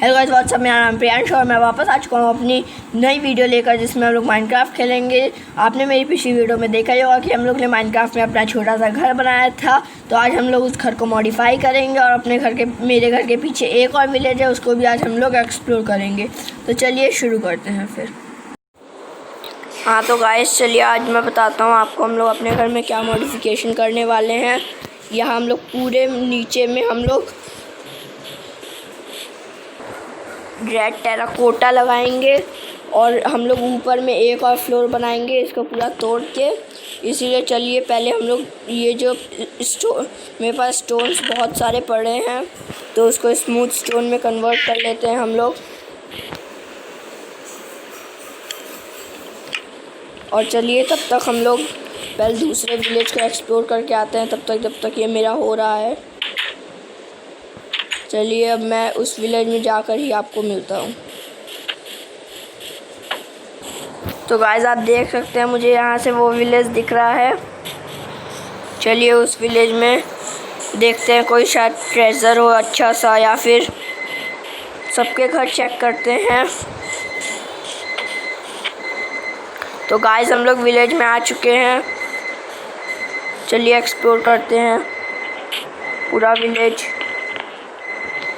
Hello guys, WhatsApp, मेरा नाम प्रियांश और मैं वापस आ चुका हूँ अपनी नई वीडियो लेकर, जिसमें हम लोग माइनक्राफ्ट खेलेंगे। आपने मेरी पिछली वीडियो में देखा ही होगा कि हम लोग ने माइनक्राफ्ट में अपना छोटा सा घर बनाया था। तो आज हम लोग उस घर को मॉडिफाई करेंगे और मेरे घर के पीछे एक और विलेज है, उसको भी आज हम लोग एक्सप्लोर करेंगे। तो चलिए शुरू करते हैं फिर। हाँ तो गाइस चलिए आज मैं बताता हूँ आपको हम लोग अपने घर में क्या मॉडिफिकेशन करने वाले हैं। यहाँ हम लोग पूरे नीचे में हम लोग रेड टेराकोटा लगाएंगे और हम लोग ऊपर में एक और फ्लोर बनाएंगे इसको पूरा तोड़ के। इसीलिए चलिए पहले हम लोग ये जो मेरे पास स्टोन्स बहुत सारे पड़े हैं तो उसको स्मूथ स्टोन में कन्वर्ट कर लेते हैं हम लोग। और चलिए तब तक हम लोग पहले दूसरे विलेज को एक्सप्लोर करके आते हैं, जब तक ये मेरा हो रहा है। चलिए अब मैं उस विलेज में जाकर ही आपको मिलता हूँ। तो गाइस आप देख सकते हैं मुझे यहाँ से वो विलेज दिख रहा है। चलिए उस विलेज में देखते हैं कोई शायद ट्रेजर हो अच्छा सा, या फिर सबके घर चेक करते हैं। तो गाइस हम लोग विलेज में आ चुके हैं, चलिए एक्सप्लोर करते हैं पूरा विलेज।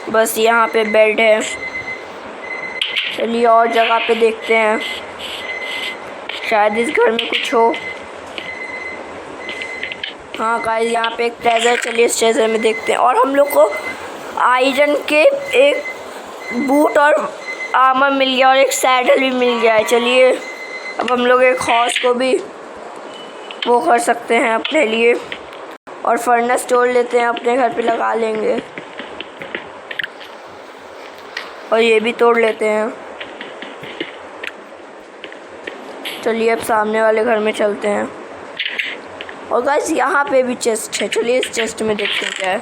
बस यहाँ पे बेड है, चलिए और जगह पे देखते हैं, शायद इस घर में कुछ हो। हाँ गाइस यहाँ पे एक ट्रेजर, चलिए इस ट्रेजर में देखते हैं। और हम लोग को आयरन के एक बूट और आर्मर मिल गया और एक सैडल भी मिल गया है। चलिए अब हम लोग एक हॉर्स को भी वो कर सकते हैं अपने लिए, और फर्नेस तोड़ लेते हैं, अपने घर पे लगा लेंगे। और ये भी तोड़ लेते हैं। चलिए अब सामने वाले घर में चलते हैं। और गाइस यहाँ पे भी चेस्ट है, चलिए इस चेस्ट में देखते हैं क्या है।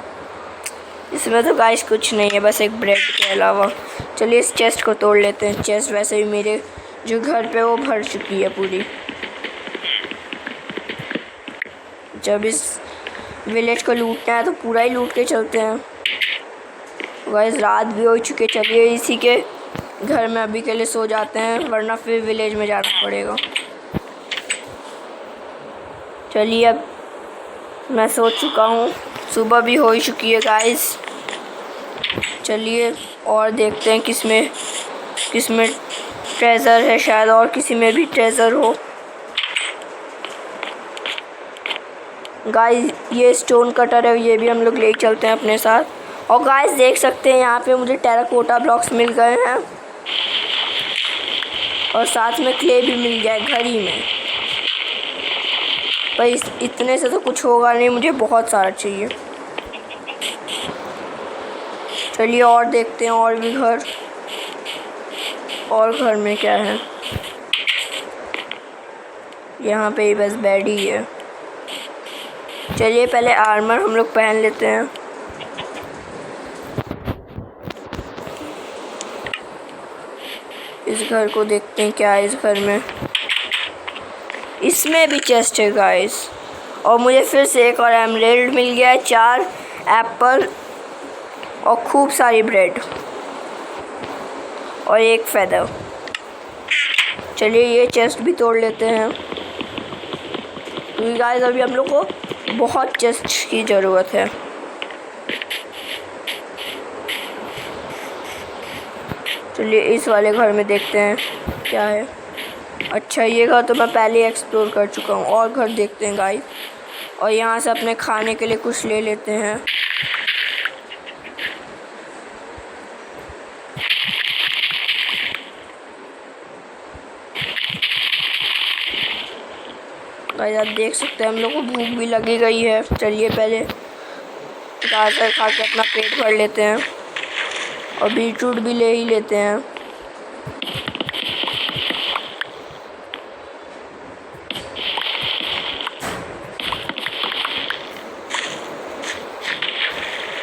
इसमें तो गाइस कुछ नहीं है, बस एक ब्रेड के अलावा। चलिए इस चेस्ट को तोड़ लेते हैं। चेस्ट वैसे भी मेरे जो घर पे वो भर चुकी है पूरी। जब इस विलेज को लूटना है तो पूरा ही लूट के चलते हैं। गाइस रात भी हो चुकी है, चलिए इसी के घर में अभी के लिए सो जाते हैं, वरना फिर विलेज में जाना पड़ेगा। चलिए अब मैं सो चुका हूँ, सुबह भी हो ही चुकी है गाइस। चलिए और देखते हैं किसमें ट्रेजर है, शायद और किसी में भी ट्रेजर हो। गाइस ये स्टोन कटर है, ये भी हम लोग ले चलते हैं अपने साथ। और गाइस देख सकते हैं यहाँ पे मुझे टेराकोटा ब्लॉक्स मिल गए हैं और साथ में क्ले भी मिल गया है घर ही में। पर इतने से तो कुछ होगा नहीं, मुझे बहुत सारा चाहिए। चलिए और देखते हैं और भी घर, और घर में क्या है। यहाँ पे ही बस बेड ही है। चलिए पहले आर्मर हम लोग पहन लेते हैं। इस घर को देखते हैं क्या है इस घर में। इसमें भी चेस्ट है गाइस। और मुझे फिर से एक और एमराल्ड मिल गया है, 4 एप्पल और खूब सारी ब्रेड और एक फेदर। चलिए ये चेस्ट भी तोड़ लेते हैं, क्योंकि गाइस अभी हम लोग को बहुत चेस्ट की ज़रूरत है। चलिए इस वाले घर में देखते हैं क्या है। अच्छा ये घर तो मैं पहले ही एक्सप्लोर कर चुका हूँ। और घर देखते हैं गाइस, और यहाँ से अपने खाने के लिए कुछ ले लेते हैं। गाइस आप देख सकते हैं हम लोग को भूख भी लगी गई है। चलिए पहले गाजर खा के अपना पेट भर लेते हैं, और बीटरूट भी ले ही लेते हैं।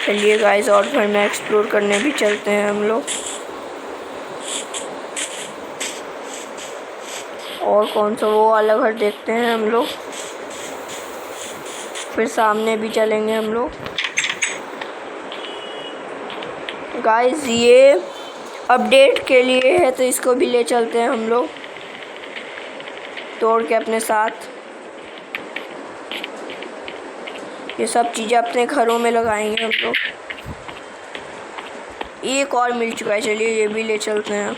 चलिए गाइस और घर में एक्सप्लोर करने भी चलते हैं हम लोग। और कौन सा वो वाला घर देखते हैं हम लोग, फिर सामने भी चलेंगे हम लोग। गाइस ये अपडेट के लिए है, तो इसको भी ले चलते हैं हम लोग तोड़ के अपने साथ। ये सब चीज़ें अपने घरों में लगाएंगे हम लोग। एक और मिल चुका है, चलिए ये भी ले चलते हैं।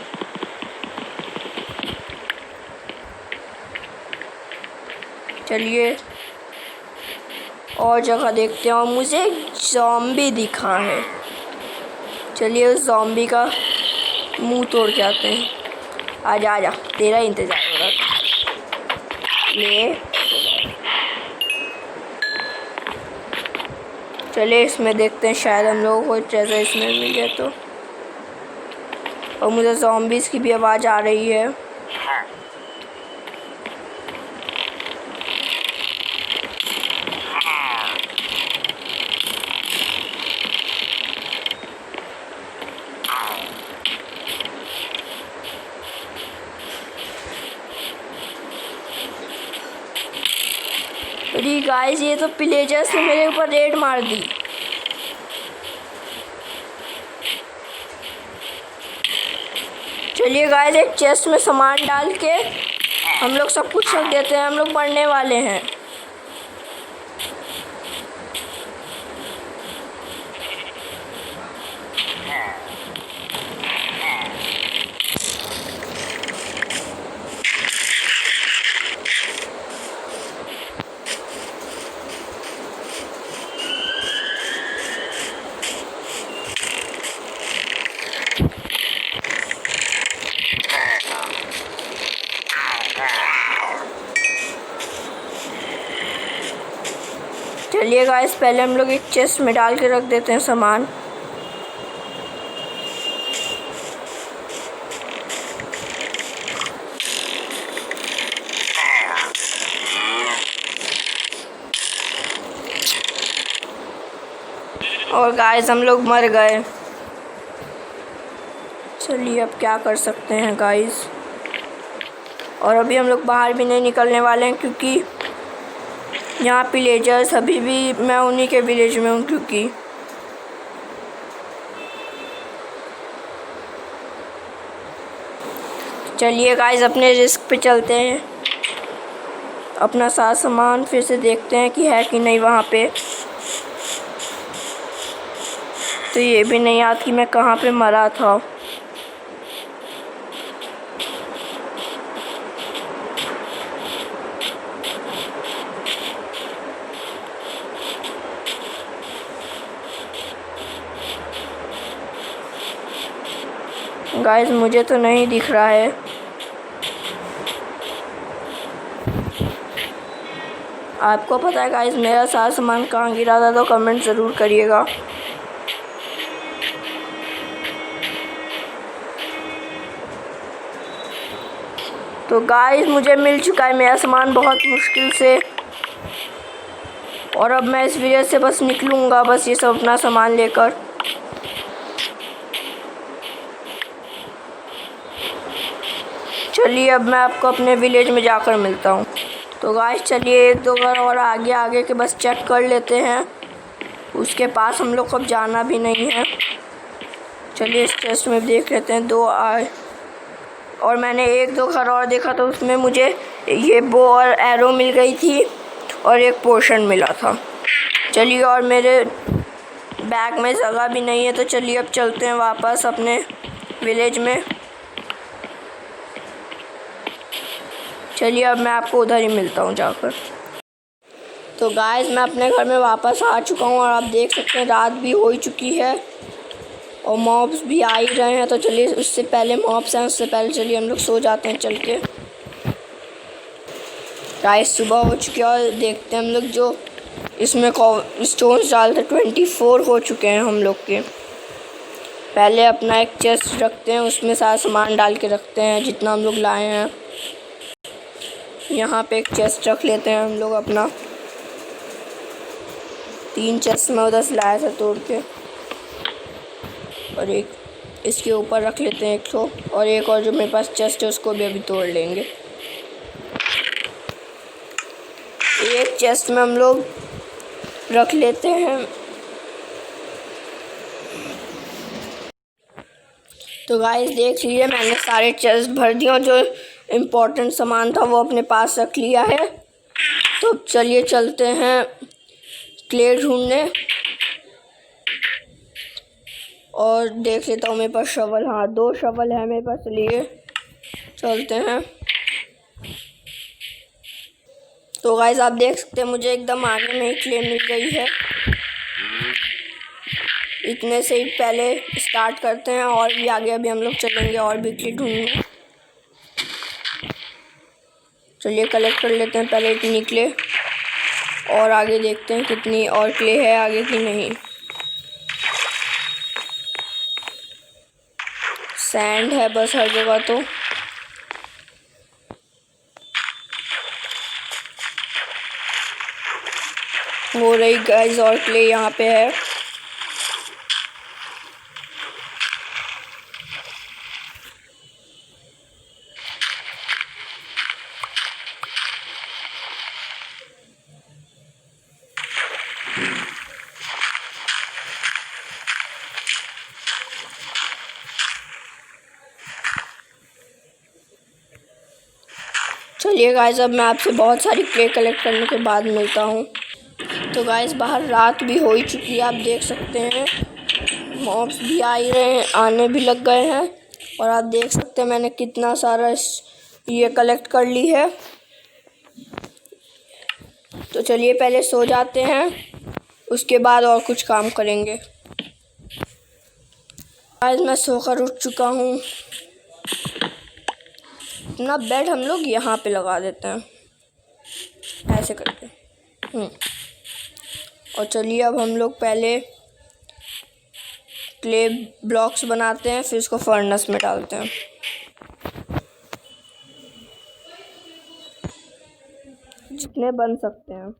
चलिए और जगह देखते हैं। और मुझे एक ज़ॉम्बी दिखा है, चलिए उस ज़ॉम्बी का मुंह तोड़ के आते हैं। आजा आजा, तेरा इंतज़ार हो रहा था। ये चलिए इसमें देखते हैं, शायद हम लोगों को जैसा इसमें मिल जाए तो। और मुझे ज़ॉम्बीज़ की भी आवाज़ आ रही है। अरे गाइस, ये तो पिलेजर्स ने मेरे ऊपर रेड मार दी। चलिए गाइस, एक चेस्ट में सामान डाल के हम लोग सब कुछ रख देते हैं। हम लोग मरने वाले हैं। चलिए गाइस, पहले हम लोग एक चेस्ट में डाल के रख देते हैं सामान। और गाइस, हम लोग मर गए। चलिए अब क्या कर सकते हैं गाइस। और अभी हम लोग बाहर भी नहीं निकलने वाले हैं, क्योंकि यहाँ पिलेजर्स अभी भी, मैं उन्हीं के विलेज में हूँ। क्योंकि चलिए गाइस, अपने रिस्क पे चलते हैं। अपना सारा सामान फिर से देखते हैं कि है कि नहीं वहाँ पे। तो ये भी नहीं याद कि मैं कहाँ पे मरा था। गाइस, मुझे तो नहीं दिख रहा है। आपको पता है गाइस मेरा सारा सामान कहाँ गिरा था, तो कमेंट ज़रूर करिएगा। तो गाइस, मुझे मिल चुका है मेरा सामान बहुत मुश्किल से। और अब मैं इस वीडियो से बस निकलूँगा, बस ये सब अपना सामान लेकर। चलिए अब मैं आपको अपने विलेज में जाकर मिलता हूँ। तो गाइस, चलिए एक दो घर और आगे आगे के बस चेक कर लेते हैं। उसके पास हम लोग को अब जाना भी नहीं है। चलिए इस चेस्ट में देख लेते हैं। दो आए, और मैंने एक दो घर और देखा, तो उसमें मुझे ये बो और एरो मिल गई थी और एक पोशन मिला था। चलिए, और मेरे बैग में जगह भी नहीं है, तो चलिए अब चलते हैं वापस अपने विलेज में। चलिए अब मैं आपको उधर ही मिलता हूँ जाकर। तो गाइस, मैं अपने घर में वापस आ चुका हूँ और आप देख सकते हैं रात भी हो ही चुकी है और मॉब्स भी आ ही रहे हैं। तो चलिए, उससे पहले मॉब्स हैं, उससे पहले चलिए हम लोग सो जाते हैं चल के। गाइस, सुबह हो चुकी है और देखते हैं हम लोग जो इसमें स्टोन्स डालते 24 हो चुके हैं हम लोग के। पहले अपना एक चेस्ट रखते हैं, उसमें सारा सामान डाल के रखते हैं जितना हम लोग लाए हैं। यहाँ पे एक चेस्ट रख लेते हैं हम लोग अपना। 3 चेस्ट में उधर से लाया था तोड़ के। और एक इसके ऊपर रख लेते हैं 100, और एक और जो मेरे पास चेस्ट है उसको भी अभी तोड़ लेंगे। एक चेस्ट में हम लोग रख लेते हैं। तो गाइस देख लीजिए, मैंने सारे चेस्ट भर दिए और जो इम्पोर्टेंट सामान था वो अपने पास रख लिया है। तो चलिए चलते हैं क्ले ढूंढने। और देख लेता हूँ मेरे पास शवल, हाँ 2 शवल है मेरे पास, चलिए चलते हैं। तो गाइस आप देख सकते हैं मुझे एकदम आगे में ही क्ले मिल गई है। इतने से ही पहले स्टार्ट करते हैं, और भी आगे अभी हम लोग चलेंगे और भी क्ले ढूंढने। चलिए कलेक्ट कर लेते हैं पहले इतनी क्ले, और आगे देखते हैं कितनी और क्ले है आगे की नहीं। सैंड है बस हर जगह। तो हो रही गाइस और क्ले यहाँ पे है। चलिए गाइस अब मैं आपसे बहुत सारी क्ले कलेक्ट करने के बाद मिलता हूँ। तो गाइस बाहर रात भी हो ही चुकी है, आप देख सकते हैं मॉब्स भी आ ही रहे हैं, आने भी लग गए हैं। और आप देख सकते हैं मैंने कितना सारा ये कलेक्ट कर ली है। तो चलिए पहले सो जाते हैं, उसके बाद और कुछ काम करेंगे। गाइस मैं सोकर उठ चुका हूँ। अपना बेड हम लोग यहाँ पे लगा देते हैं ऐसे करके। और चलिए अब हम लोग पहले क्ले ब्लॉक्स बनाते हैं, फिर इसको फर्नेस में डालते हैं। जितने बन सकते हैं।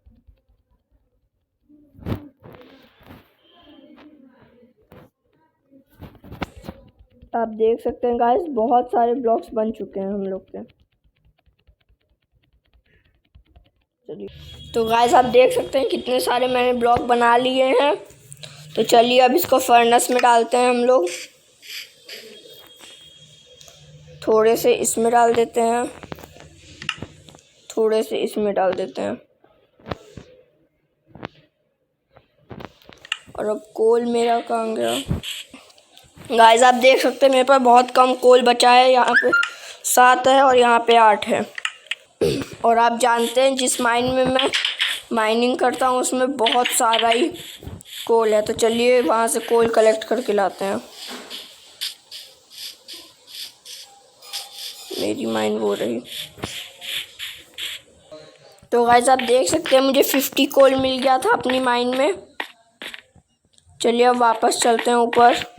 आप देख सकते हैं गाइस बहुत सारे ब्लॉक्स बन चुके हैं हम लोग के। चलिए तो गाइस आप देख सकते हैं कितने सारे मैंने ब्लॉक बना लिए हैं। तो चलिए अब इसको फर्नेस में डालते हैं हम लोग। थोड़े से इसमें डाल देते हैं, थोड़े से इसमें डाल देते हैं। और अब कोल मेरा कहाँ गया? गाइस आप देख सकते हैं मेरे पास बहुत कम कोल बचा है। यहाँ पे 7 है और यहाँ पे 8 है। और आप जानते हैं जिस माइन में मैं माइनिंग करता हूँ उसमें बहुत सारा ही कोल है। तो चलिए वहाँ से कोल कलेक्ट करके लाते हैं। मेरी माइन वो रही। तो गाइस आप देख सकते हैं मुझे 50 कोल मिल गया था अपनी माइन में। चलिए अब वापस चलते हैं ऊपर।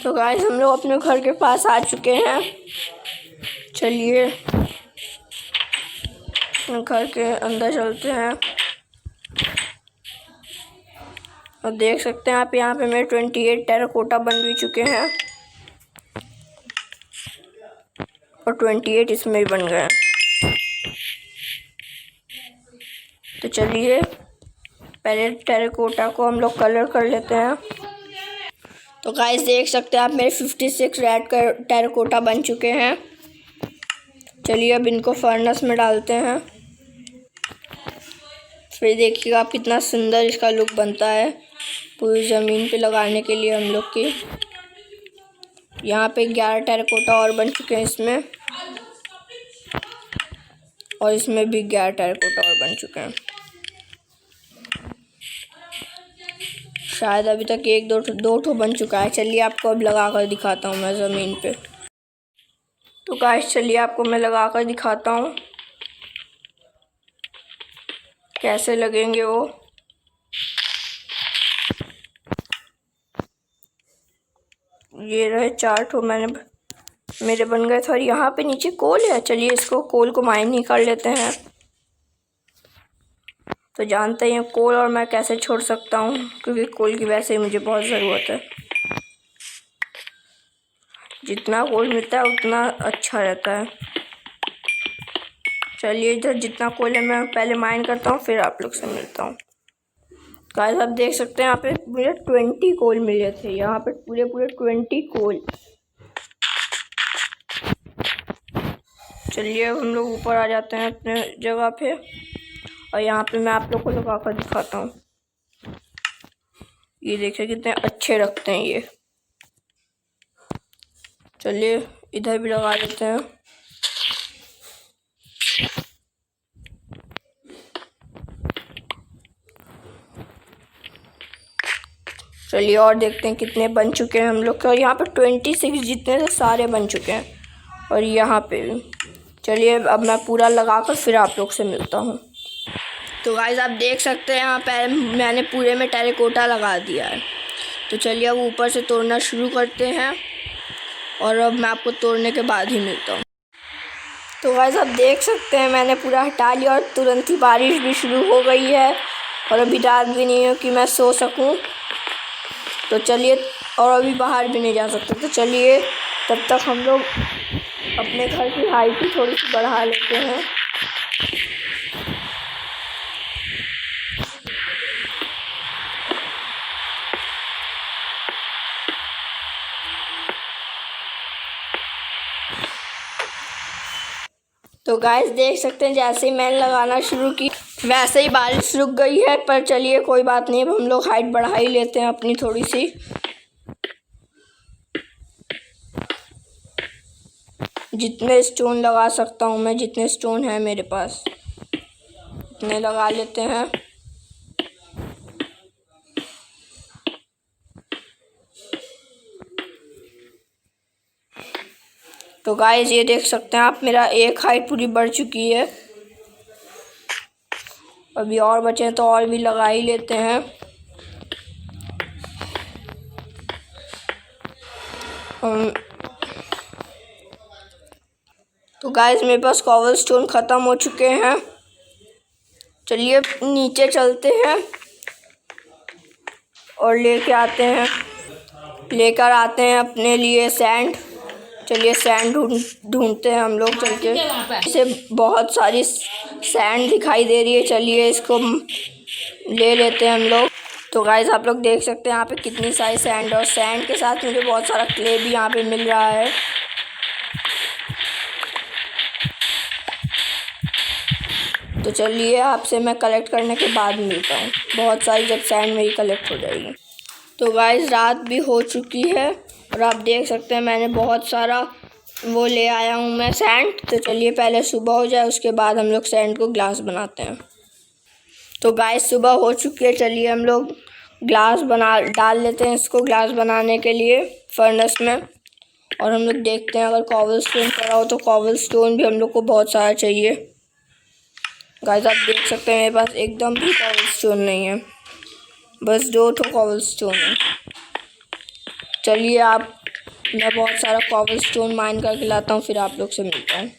तो गाइस हम लोग अपने घर के पास आ चुके हैं। चलिए घर के अंदर चलते हैं। और देख सकते हैं आप यहाँ पे मेरे 28 टेराकोटा बन भी चुके हैं और 28 इसमें भी बन गए हैं। तो चलिए पहले टेराकोटा को हम लोग कलर कर लेते हैं। तो गाइस देख सकते हैं आप मेरे 56 रेड टेराकोटा बन चुके हैं। चलिए अब इनको फर्नेस में डालते हैं। फिर देखिएगा आप कितना सुंदर इसका लुक बनता है पूरी ज़मीन पे लगाने के लिए हम लोग की। यहाँ पे 11 टेराकोटा और बन चुके हैं इसमें, और इसमें भी 11 टेराकोटा और बन चुके हैं। शायद अभी तक 1-2 ठो बन चुका है। चलिए आपको अब लगा कर दिखाता हूँ मैं ज़मीन पे। तो गाइस चलिए आपको मैं लगा कर दिखाता हूँ कैसे लगेंगे वो। ये रहे 4 ठो मेरे बन गए थे। और यहाँ पे नीचे कोल है। चलिए इसको कोल को माइन ही कर लेते हैं। तो जानते हैं कोल और मैं कैसे छोड़ सकता हूँ, क्योंकि कोल की वैसे ही मुझे बहुत ज़रूरत है। जितना कोल मिलता है उतना अच्छा रहता है। चलिए इधर जितना कोल है मैं पहले माइन करता हूँ, फिर आप लोग से मिलता हूँ। गाइस आप देख सकते हैं यहाँ पे मुझे 20 कोल मिले थे, यहाँ पे पूरे 20 कोल। चलिए अब हम लोग ऊपर आ जाते हैं अपने जगह पे, और यहाँ पे मैं आप लोग को लगा कर दिखाता हूँ। ये देखिए कितने अच्छे रखते हैं ये। चलिए इधर भी लगा देते हैं। चलिए और देखते हैं कितने बन चुके हैं हम लोग के। और यहाँ पे 26 जितने थे सारे बन चुके हैं, और यहाँ पे भी। चलिए अब मैं पूरा लगाकर फिर आप लोग से मिलता हूँ। तो गाइस आप देख सकते हैं यहाँ पे मैंने पूरे में टेराकोटा लगा दिया है। तो चलिए अब ऊपर से तोड़ना शुरू करते हैं, और अब मैं आपको तोड़ने के बाद ही मिलता हूँ। तो गाइस आप देख सकते हैं मैंने पूरा हटा लिया, और तुरंत ही बारिश भी शुरू हो गई है, और अभी रात भी नहीं है कि मैं सो सकूं। तो चलिए, और अभी बाहर भी नहीं जा सकते। तो चलिए तब तक हम लोग अपने घर की हाइट ही थोड़ी सी बढ़ा लेते हैं। तो गाइस देख सकते हैं जैसे ही मैंने लगाना शुरू की वैसे ही बारिश रुक गई है। पर चलिए कोई बात नहीं, अब हम लोग हाइट बढ़ा ही लेते हैं अपनी थोड़ी सी। जितने स्टोन लगा सकता हूँ मैं, जितने स्टोन हैं मेरे पास उतने लगा लेते हैं। तो गाइस ये देख सकते हैं आप, मेरा एक हाइट पूरी बढ़ चुकी है। अभी और बचे तो और भी लगा ही लेते हैं। तो गाइस मेरे पास कॉबल स्टोन ख़त्म हो चुके हैं। चलिए नीचे चलते हैं और लेकर आते हैं अपने लिए सैंड। चलिए सैंड ढूंढते हैं हम लोग चल के। इसे बहुत सारी सैंड दिखाई दे रही है, चलिए इसको ले लेते हैं हम लोग। तो गाइस आप लोग देख सकते हैं यहाँ पे कितनी सारी सैंड, और सैंड के साथ मुझे बहुत सारा क्ले भी यहाँ पे मिल रहा है। तो चलिए आपसे मैं कलेक्ट करने के बाद मिलता हूँ, बहुत सारी जब सैंड मेरी कलेक्ट हो जाएगी। तो गाइस रात भी हो चुकी है, और आप देख सकते हैं मैंने बहुत सारा वो ले आया हूँ मैं सैंड। तो चलिए पहले सुबह हो जाए, उसके बाद हम लोग सैंड को ग्लास बनाते हैं। तो गाइस सुबह हो चुकी है, चलिए हम लोग ग्लास डाल लेते हैं इसको ग्लास बनाने के लिए फर्नेस में। और हम लोग देखते हैं अगर कॉबल स्टोन पड़ा हो, तो कॉबल स्टोन भी हम लोग को बहुत सारा चाहिए। गाइस आप देख सकते हैं मेरे पास एकदम भी कॉबल स्टोन नहीं है, बस 2 कॉबल स्टोन है। चलिए मैं बहुत सारा कॉबल स्टोन माइन करके लाता हूँ, फिर आप लोग से मिलता हूँ।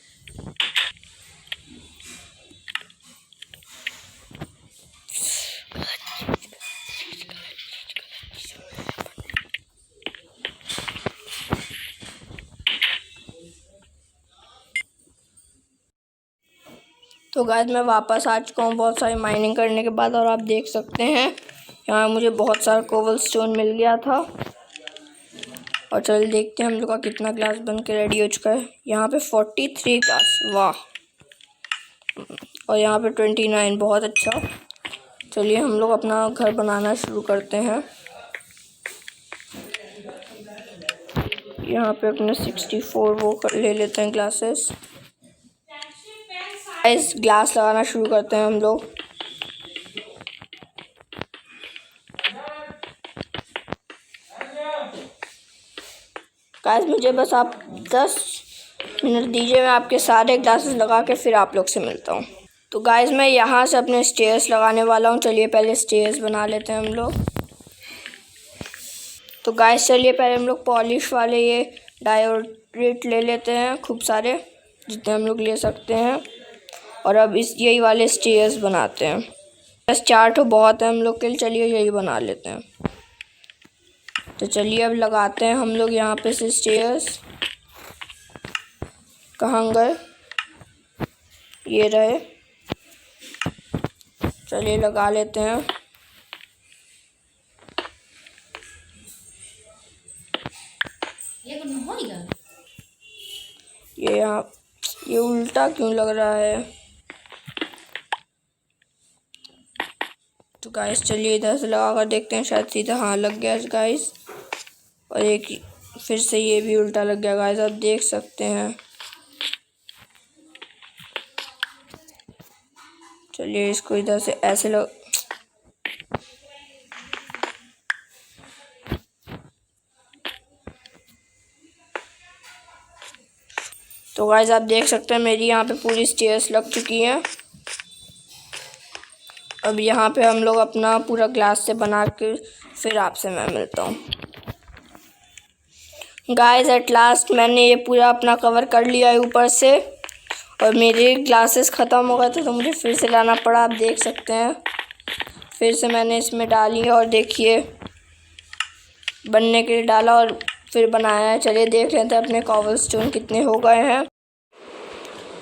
तो गाइस मैं वापस आ चुका हूँ बहुत सारी माइनिंग करने के बाद, और आप देख सकते हैं यहाँ मुझे बहुत सारा कॉबल स्टोन मिल गया था। और चलिए देखते हैं हम लोग का कितना ग्लास बन के रेडी हो चुका है। यहाँ पे 43 ग्लास, वाह। और यहाँ पे 29, बहुत अच्छा। चलिए हम लोग अपना घर बनाना शुरू करते हैं। यहाँ पे अपने 64 वो ले लेते हैं ग्लासेस। इस ग्लास लगाना शुरू करते हैं हम लोग। गाइस मुझे बस आप 10 मिनट दीजिए, मैं आपके सारे ग्लासेस लगा के फिर आप लोग से मिलता हूँ। तो गाइस मैं यहाँ से अपने स्टेयर्स लगाने वाला हूँ। चलिए पहले स्टेयर्स बना लेते हैं हम लोग। तो गाइस चलिए पहले हम लोग पॉलिश वाले ये डायोरेट ले लेते हैं, खूब सारे जितने हम लोग ले सकते हैं। और अब यही वाले स्टेयर्स बनाते हैं। बस 4 ठो बहुत है हम लोग के लिए, चलिए यही बना लेते हैं। तो चलिए अब लगाते हैं हम लोग यहाँ पे से स्टेयर्स। कहाँ गए, ये रहे। चलिए लगा लेते हैं। ये उल्टा क्यों लग रहा है? तो गाइस चलिए इधर से लगा कर देखते हैं, शायद सीधा हाँ लग गया गाइस। और एक फिर से ये भी उल्टा लग गया गाइस, आप देख सकते हैं। चलिए इसको इधर से ऐसे लग, तो गाइस आप देख सकते हैं मेरी यहाँ पे पूरी स्टेयर्स लग चुकी हैं। अब यहाँ पे हम लोग अपना पूरा ग्लास से बना के फिर आपसे मैं मिलता हूँ। गाइस एट लास्ट मैंने ये पूरा अपना कवर कर लिया है ऊपर से, और मेरे ग्लासेस ख़त्म हो गए थे तो मुझे फिर से लाना पड़ा। आप देख सकते हैं फिर से मैंने इसमें डाली और देखिए बनने के लिए डाला और फिर बनाया है। चलिए देख लेते हैं अपने कॉबलस्टोन कितने हो गए हैं।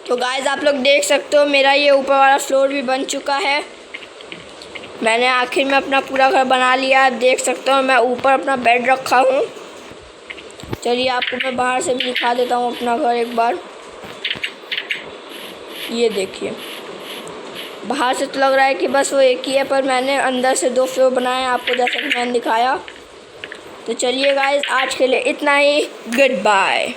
तो गाइस आप लोग देख सकते हो मेरा ये ऊपर वाला फ्लोर भी बन चुका है। मैंने आखिर में अपना पूरा घर बना लिया है। आप देख सकते हो मैं ऊपर अपना बेड रखा हूँ। चलिए आपको मैं बाहर से भी दिखा देता हूँ अपना घर एक बार। ये देखिए बाहर से तो लग रहा है कि बस वो एक ही है, पर मैंने अंदर से 2 फ्लोर बनाए हैं आपको, जैसा कि मैंने दिखाया। तो चलिए गाइस आज के लिए इतना ही, गुड बाय।